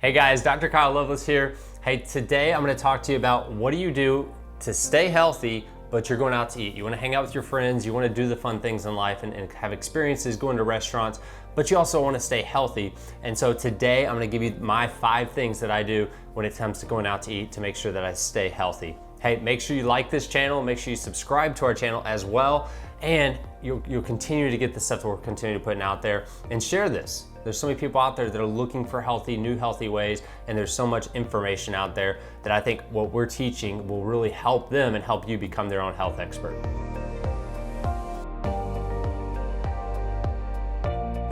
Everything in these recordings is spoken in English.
Hey guys, Dr. Kyle Lovelace here. Hey, today I'm going to talk to you about what do you do to stay healthy, but you're going out to eat. You want to hang out with your friends, you want to do the fun things in life and have experiences going to restaurants, but you also want to stay healthy. And so today I'm going to give you my 5 things that I do when it comes to going out to eat to make sure that I stay healthy. Hey, make sure you like this channel, make sure you subscribe to our channel as well, and you'll continue to get the stuff that we're continuing to putting out there, and share this. There's so many people out there that are looking for new healthy ways, and there's so much information out there that I think what we're teaching will really help them and help you become their own health expert.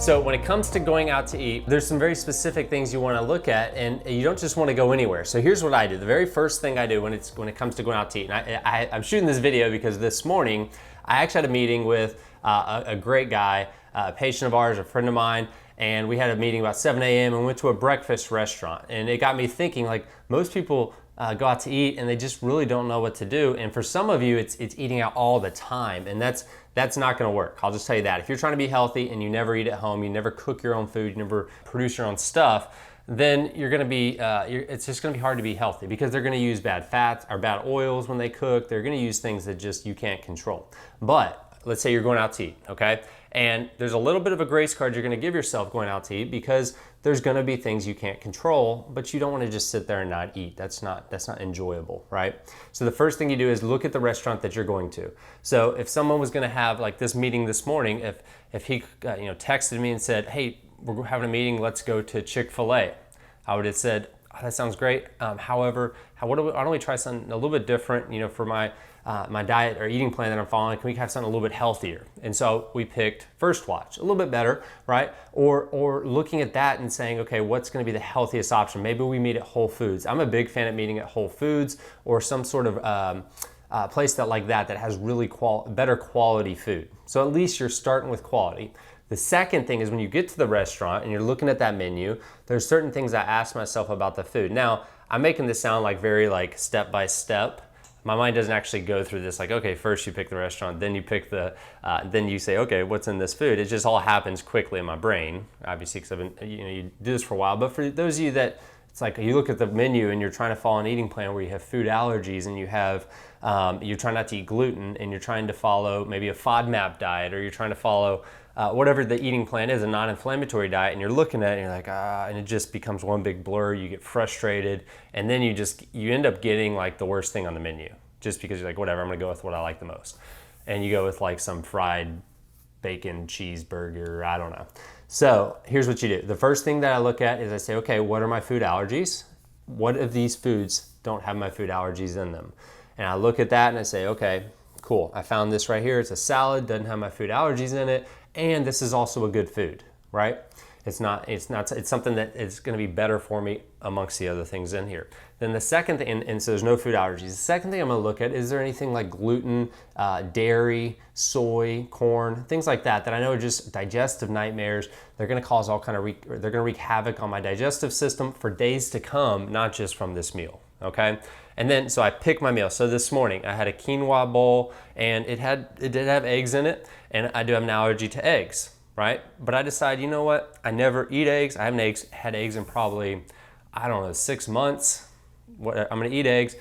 So when it comes to going out to eat, there's some very specific things you want to look at, and you don't just want to go anywhere. So here's what I do. The very first thing I do when it comes to going out to eat, and I'm shooting this video because this morning I actually had a meeting with a great guy, a patient of ours, a friend of mine, and we had a meeting about 7 a.m. and went to a breakfast restaurant. And it got me thinking, like, most people go out to eat and they just really don't know what to do. And for some of you, it's eating out all the time, and that's not gonna work. I'll just tell you that. If you're trying to be healthy and you never eat at home, you never cook your own food, you never produce your own stuff, then you're gonna be, it's just gonna be hard to be healthy, because they're gonna use bad fats or bad oils when they cook. They're gonna use things that just you can't control. But let's say you're going out to eat, okay? And there's a little bit of a grace card you're gonna give yourself going out to eat, because there's gonna be things you can't control, but you don't wanna just sit there and not eat. That's not enjoyable, right? So the first thing you do is look at the restaurant that you're going to. So if someone was gonna have like this meeting this morning, if he texted me and said, hey, we're having a meeting, let's go to Chick-fil-A, I would have said, oh, that sounds great. However, why don't we try something a little bit different, for my diet or eating plan that I'm following? Can we have something a little bit healthier? And so we picked First Watch, a little bit better, right? Or looking at that and saying, okay, what's gonna be the healthiest option? Maybe we meet at Whole Foods. I'm a big fan of meeting at Whole Foods or some sort of place that has really better quality food. So at least you're starting with quality. The second thing is, when you get to the restaurant and you're looking at that menu, there's certain things I ask myself about the food. Now, I'm making this sound very step by step. My mind doesn't actually go through this like, okay, first you pick the restaurant, then you pick then you say, okay, what's in this food? It just all happens quickly in my brain, obviously, because I've been, you do this for a while. But for those of you that, it's like you look at the menu and you're trying to follow an eating plan where you have food allergies and you have, you're trying not to eat gluten, and you're trying to follow maybe a FODMAP diet, or you're trying to follow whatever the eating plan is, a non-inflammatory diet, and you're looking at it and you're like, and it just becomes one big blur. You get frustrated, and then you end up getting like the worst thing on the menu, just because you're like, whatever, I'm gonna go with what I like the most. And you go with like some fried bacon cheeseburger, I don't know. So here's what you do. The first thing that I look at is I say, okay, what are my food allergies? What of these foods don't have my food allergies in them? And I look at that and I say, okay, cool. I found this right here. It's a salad, doesn't have my food allergies in it. And this is also a good food, right? It's something that is gonna be better for me amongst the other things in here. Then the second thing, and so there's no food allergies. The second thing I'm gonna look at, is there anything like gluten, dairy, soy, corn, things like that I know are just digestive nightmares. They're gonna cause they're gonna wreak havoc on my digestive system for days to come, not just from this meal, okay? And then, so I pick my meal. So this morning I had a quinoa bowl, and it did have eggs in it, and I do have an allergy to eggs, right? But I decided, you know what? I never eat eggs. I haven't had eggs in probably, 6 months. I'm gonna eat eggs,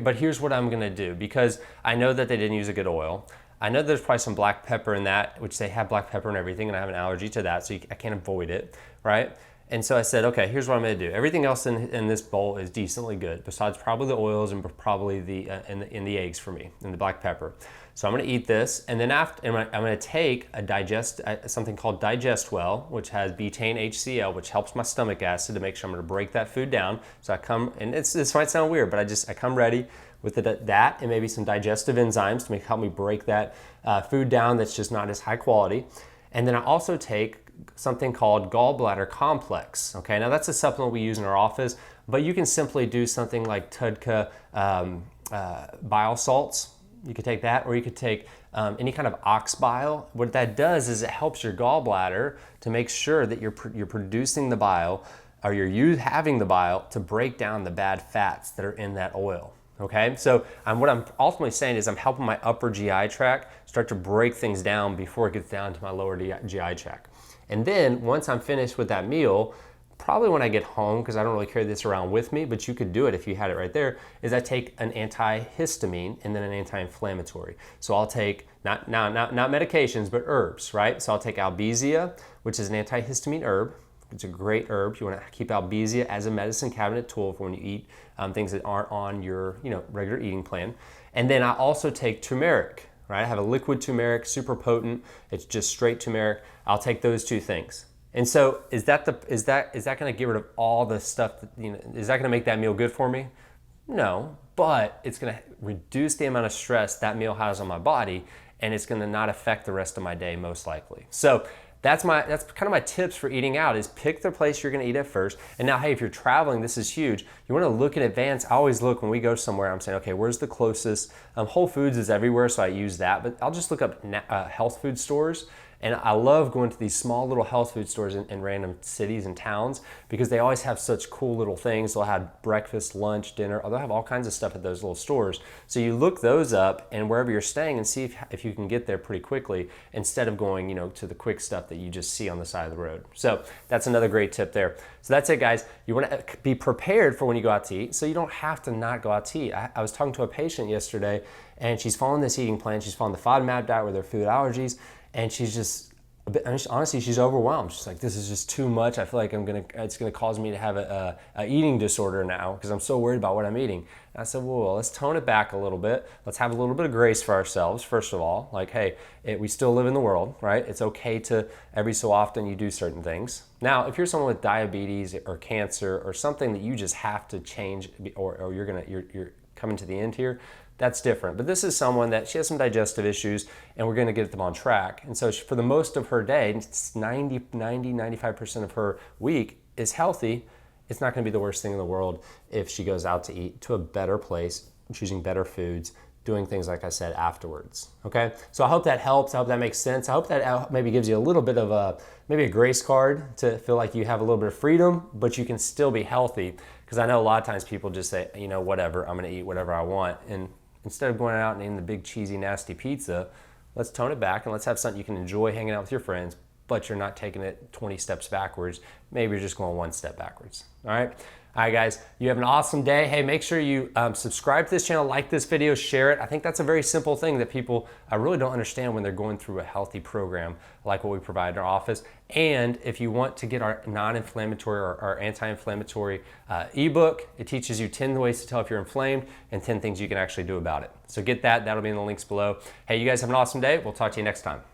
but here's what I'm gonna do, because I know that they didn't use a good oil. I know there's probably some black pepper in that, which they have black pepper and everything, and I have an allergy to that, so I can't avoid it, right? And so I said, okay, here's what I'm gonna do. Everything else in this bowl is decently good, besides probably the oils and probably the eggs for me, and the black pepper. So I'm gonna eat this, and then I'm gonna take something called Digest-Well, which has betaine HCl, which helps my stomach acid to make sure I'm gonna break that food down. So I come, and this might sound weird, but I come ready with that and maybe some digestive enzymes to help me break that food down that's just not as high quality. And then I also take something called Gallbladder Complex. Okay, now that's a supplement we use in our office, but you can simply do something like TUDCA bile salts. You could take that, or you could take any kind of ox bile. What that does is it helps your gallbladder to make sure that you're producing the bile, or you're having the bile to break down the bad fats that are in that oil. Okay, so what I'm ultimately saying is I'm helping my upper GI tract start to break things down before it gets down to my lower GI tract. And then once I'm finished with that meal, probably when I get home, because I don't really carry this around with me, but you could do it if you had it right there, is I take an antihistamine and then an anti-inflammatory. So I'll take, not medications, but herbs, right? So I'll take Albizia, which is an antihistamine herb. It's a great herb. You want to keep Albizia as a medicine cabinet tool for when you eat things that aren't on your regular eating plan. And then I also take turmeric, right? I have a liquid turmeric, super potent. It's just straight turmeric. I'll take those two things. And so is that going to get rid of all the stuff that, is that going to make that meal good for me? No, but it's going to reduce the amount of stress that meal has on my body, and it's going to not affect the rest of my day most likely. So that's kind of my tips for eating out, is pick the place you're going to eat at first. And now, hey, if you're traveling, this is huge. You want to look in advance. I always look when we go somewhere, I'm saying, okay, where's the closest? Whole Foods is everywhere, so I use that, but I'll just look up health food stores. And I love going to these small little health food stores in random cities and towns, because they always have such cool little things. They'll have breakfast, lunch, dinner, they'll have all kinds of stuff at those little stores. So you look those up and wherever you're staying, and see if you can get there pretty quickly, instead of going to the quick stuff that you just see on the side of the road. So that's another great tip there. So that's it, guys. You want to be prepared for when you go out to eat, so you don't have to not go out to eat. I was talking to a patient yesterday, and she's following this eating plan. She's following the FODMAP diet with her food allergies, and she's just honestly, she's overwhelmed. She's like, this is just too much. I feel like it's gonna cause me to have a eating disorder now, because I'm so worried about what I'm eating. And I said, well, let's tone it back a little bit. Let's have a little bit of grace for ourselves, first of all. Like, hey, we still live in the world, right? It's okay to, every so often, you do certain things. Now, if you're someone with diabetes or cancer or something that you just have to change, or you're coming to the end here, that's different. But this is someone that she has some digestive issues, and we're gonna get them on track. And so for the most of her day, 95% of her week is healthy. It's not gonna be the worst thing in the world if she goes out to eat to a better place, choosing better foods, doing things like I said afterwards, okay? So I hope that helps. I hope that makes sense. I hope that maybe gives you a little bit of maybe a grace card to feel like you have a little bit of freedom, but you can still be healthy. Because I know a lot of times people just say, whatever, I'm gonna eat whatever I want. And instead of going out and eating the big, cheesy, nasty pizza, let's tone it back and let's have something you can enjoy hanging out with your friends, but you're not taking it 20 steps backwards. Maybe you're just going one step backwards, all right? All right, guys, you have an awesome day. Hey, make sure you subscribe to this channel, like this video, share it. I think that's a very simple thing that people really don't understand when they're going through a healthy program like what we provide in our office. And if you want to get our non-inflammatory or our anti-inflammatory ebook, it teaches you 10 ways to tell if you're inflamed and 10 things you can actually do about it. So get that. That'll be in the links below. Hey, you guys have an awesome day. We'll talk to you next time.